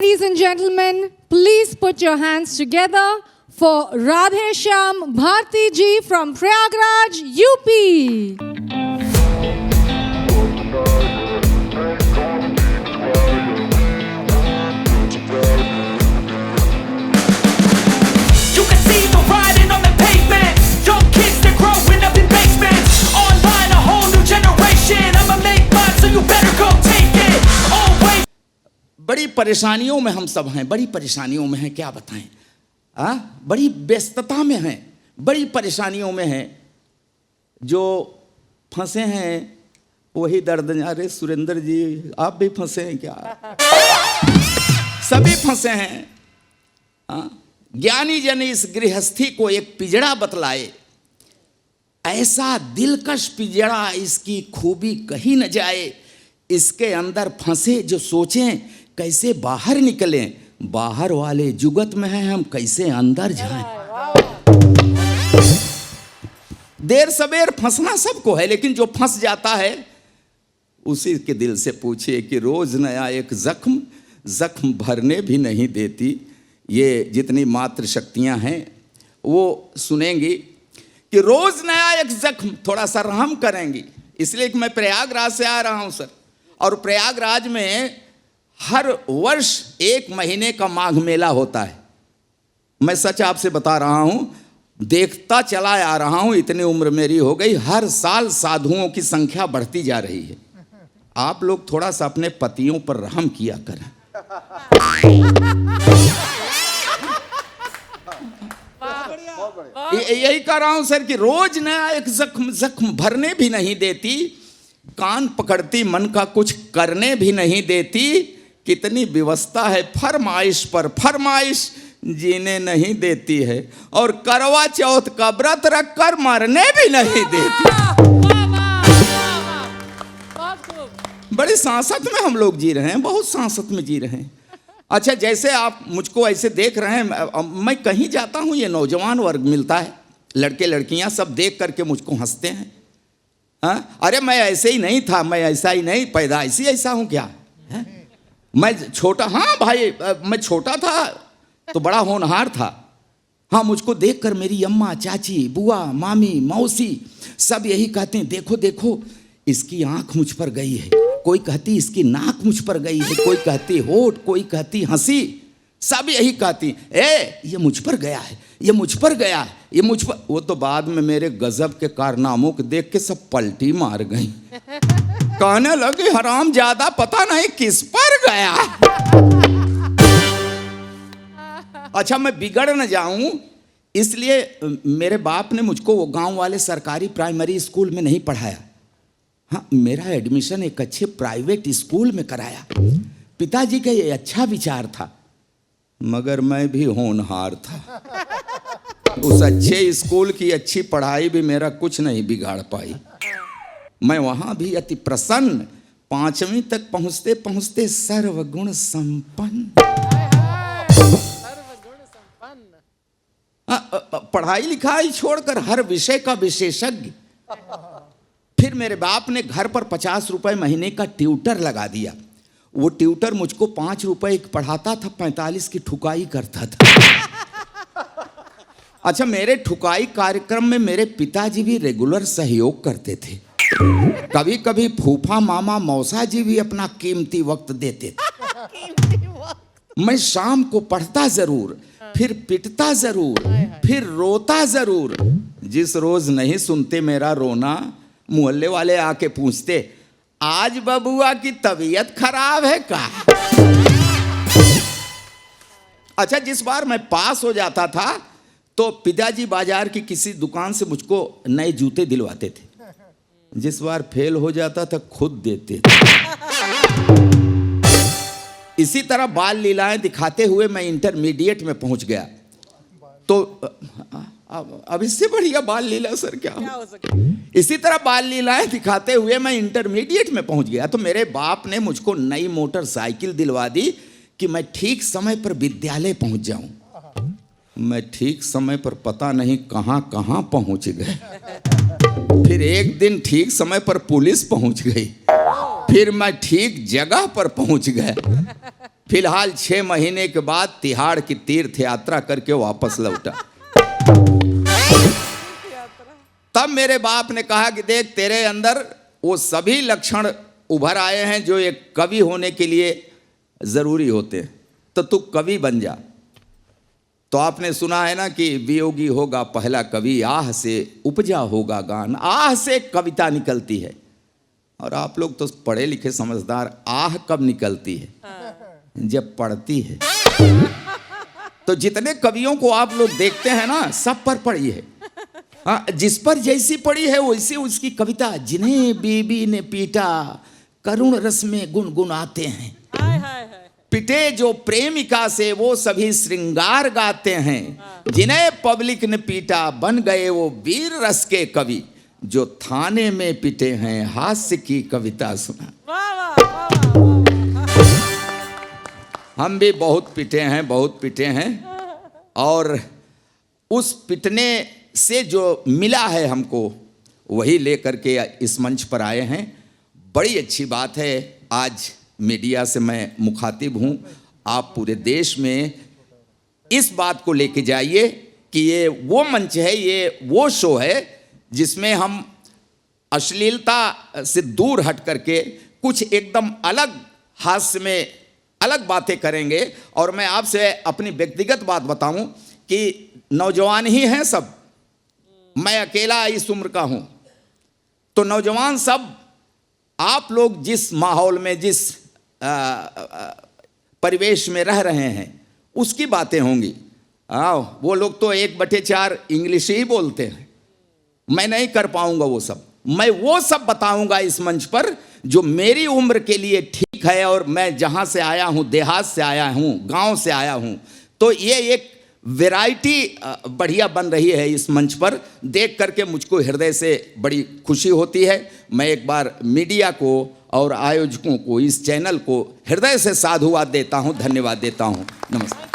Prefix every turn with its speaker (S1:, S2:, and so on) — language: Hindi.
S1: Ladies and gentlemen, please put your hands together for Radhe Shyam Bharti ji from Prayagraj, UP.
S2: You can see the riding on the pavement. Young kids, they're growing up in basements. Online, a whole new generation. I'ma make mine, so you better go take it. Always.
S3: बड़ी परेशानियों में हम सब हैं, बड़ी परेशानियों में हैं, क्या बताएं? बड़ी व्यस्तता में हैं, बड़ी परेशानियों में हैं। जो फंसे हैं वही दर्द। अरे सुरेंद्र जी, आप भी फंसे हैं क्या? सभी फंसे हैं। ज्ञानी जन इस गृहस्थी को एक पिंजड़ा बतलाए, ऐसा दिलकश पिंजड़ा, इसकी खूबी कहीं न जाए। इसके अंदर फंसे जो सोचें कैसे बाहर निकलें, बाहर वाले जुगत में हैं हम, कैसे अंदर जाएं। देर सवेर फंसना सबको है, लेकिन जो फंस जाता है उसी के दिल से पूछिए कि रोज नया एक जख्म भरने भी नहीं देती। ये जितनी मात्र शक्तियां हैं वो सुनेंगी कि रोज नया एक जख्म, थोड़ा सा रहम करेंगी। इसलिए कि मैं प्रयागराज से आ रहा हूं सर, और प्रयागराज में हर वर्ष 1 महीने का माघ मेला होता है। मैं सच आपसे बता रहा हूं, देखता चला आ रहा हूं, इतनी उम्र मेरी हो गई, हर साल साधुओं की संख्या बढ़ती जा रही है। आप लोग थोड़ा सा अपने पतियों पर रहम किया करें। यही कह रहा हूं सर कि रोज नया एक जख्म भरने भी नहीं देती, कान पकड़ती, मन का कुछ करने भी नहीं देती। कितनी व्यवस्था है, फरमाइश पर फरमाइश जीने नहीं देती है, और करवा चौथ का व्रत रख कर मरने भी नहीं देती। बड़ी सांसत में हम लोग जी रहे हैं, बहुत सांसत में जी रहे हैं। अच्छा, जैसे आप मुझको ऐसे देख रहे हैं, मैं कहीं जाता हूं, ये नौजवान वर्ग मिलता है, लड़के लड़कियां सब देख करके मुझको हंसते हैं। अरे मैं ऐसे ही नहीं था, मैं ऐसा ही नहीं, पैदाइशी ऐसा हूं क्या? मैं छोटा, हाँ भाई, मैं छोटा था तो बड़ा होनहार था। हाँ, मुझको देखकर मेरी अम्मा, चाची, बुआ, मामी, मौसी सब यही कहते हैं, देखो देखो इसकी आंख मुझ पर गई है, कोई कहती इसकी नाक मुझ पर गई है, कोई कहती होठ, कोई कहती हंसी, सब यही कहती ये मुझ पर गया है, ये मुझ पर गया है, ये मुझ पर। वो तो बाद में मेरे गजब के कारनामों को देख के सब पलटी मार गई, कहने लगे हराम ज्यादा पता नहीं किस पर गया। अच्छा, मैं बिगड़ न जाऊं इसलिए मेरे बाप ने मुझको वो गांव वाले सरकारी प्राइमरी स्कूल में नहीं पढ़ाया। हाँ, मेरा एडमिशन एक अच्छे प्राइवेट स्कूल में कराया। पिताजी का ये अच्छा विचार था, मगर मैं भी होनहार था। उस अच्छे स्कूल की अच्छी पढ़ाई भी मेरा कुछ नहीं बिगाड़ पाई। मैं वहां भी अति प्रसन्न, 5वीं तक पहुंचते पहुंचते सर्वगुण संपन्न। पढ़ाई लिखाई छोड़कर हर विषय का विशेषज्ञ। फिर मेरे बाप ने घर पर 50 रुपए महीने का ट्यूटर लगा दिया। वो ट्यूटर मुझको 5 रुपए पढ़ाता था, 45 की ठुकाई करता था। अच्छा, मेरे ठुकाई कार्यक्रम में मेरे पिताजी भी रेगुलर सहयोग करते थे। कभी कभी फूफा, मामा, मौसा जी भी अपना कीमती वक्त देते थे। मैं शाम को पढ़ता जरूर, फिर पिटता जरूर, फिर रोता जरूर। जिस रोज नहीं सुनते मेरा रोना, मोहल्ले वाले आके पूछते, आज बबुआ की तबीयत खराब है का? अच्छा, जिस बार मैं पास हो जाता था तो पिताजी बाजार की किसी दुकान से मुझको नए जूते दिलवाते थे। जिस बार फेल हो जाता था खुद देते थे। इसी तरह बाल लीलाएं दिखाते हुए मैं इंटरमीडिएट में पहुंच गया। तो अब इससे बढ़िया बाल लीला सर क्या हो सकता? इसी तरह बाल लीलाएं दिखाते हुए मैं इंटरमीडिएट में पहुंच गया तो मेरे बाप ने मुझको नई मोटरसाइकिल दिलवा दी कि मैं ठीक समय पर विद्यालय पहुंच जाऊं। मैं ठीक समय पर पता नहीं कहां कहां पहुंच गए। फिर एक दिन ठीक समय पर पुलिस पहुंच गई, फिर मैं ठीक जगह पर पहुंच गया। फिलहाल 6 महीने के बाद तिहाड़ की तीर्थ यात्रा करके वापस लौटा। तब मेरे बाप ने कहा कि देख, तेरे अंदर वो सभी लक्षण उभर आए हैं जो एक कवि होने के लिए जरूरी होते हैं, तो तू कवि बन जा। तो आपने सुना है ना कि वियोगी होगा पहला कवि, आह से उपजा होगा गान। आह से कविता निकलती है, और आप लोग तो पढ़े लिखे समझदार, आह कब निकलती है? जब पढ़ती है। तो जितने कवियों को आप लोग देखते हैं ना, सब पर पड़ी है। हाँ, जिस पर जैसी पड़ी है वैसी उसकी कविता। जिन्हें बीबी ने पीटा करुण रस में गुनगुनाते हैं, पिटे जो प्रेमिका से वो सभी श्रृंगार गाते हैं। जिन्हें पब्लिक ने पीटा बन गए वो वीर रस के कवि, जो थाने में पिटे हैं हास्य की कविता सुना। हम भी बहुत पिटे हैं, बहुत पिटे हैं, और उस पिटने से जो मिला है हमको वही लेकर के इस मंच पर आए हैं। बड़ी अच्छी बात है, आज मीडिया से मैं मुखातिब हूँ। आप पूरे देश में इस बात को लेके जाइए कि ये वो मंच है, ये वो शो है जिसमें हम अश्लीलता से दूर हट करके कुछ एकदम अलग हास्य में अलग बातें करेंगे। और मैं आपसे अपनी व्यक्तिगत बात बताऊं कि नौजवान ही हैं सब, मैं अकेला इस उम्र का हूं, तो नौजवान सब आप लोग जिस माहौल में, जिस परिवेश में रह रहे हैं उसकी बातें होंगी। वो लोग तो 1/4 इंग्लिश ही बोलते हैं, मैं नहीं कर पाऊंगा वो सब। मैं वो सब बताऊंगा इस मंच पर जो मेरी उम्र के लिए ठीक है, और मैं जहां से आया हूं, देहात से आया हूं, गांव से आया हूं, तो ये एक वैरायटी बढ़िया बन रही है इस मंच पर। देख करके मुझको हृदय से बड़ी खुशी होती है। मैं एक बार मीडिया को और आयोजकों को, इस चैनल को हृदय से साधुवाद देता हूं, धन्यवाद देता हूं। नमस्कार।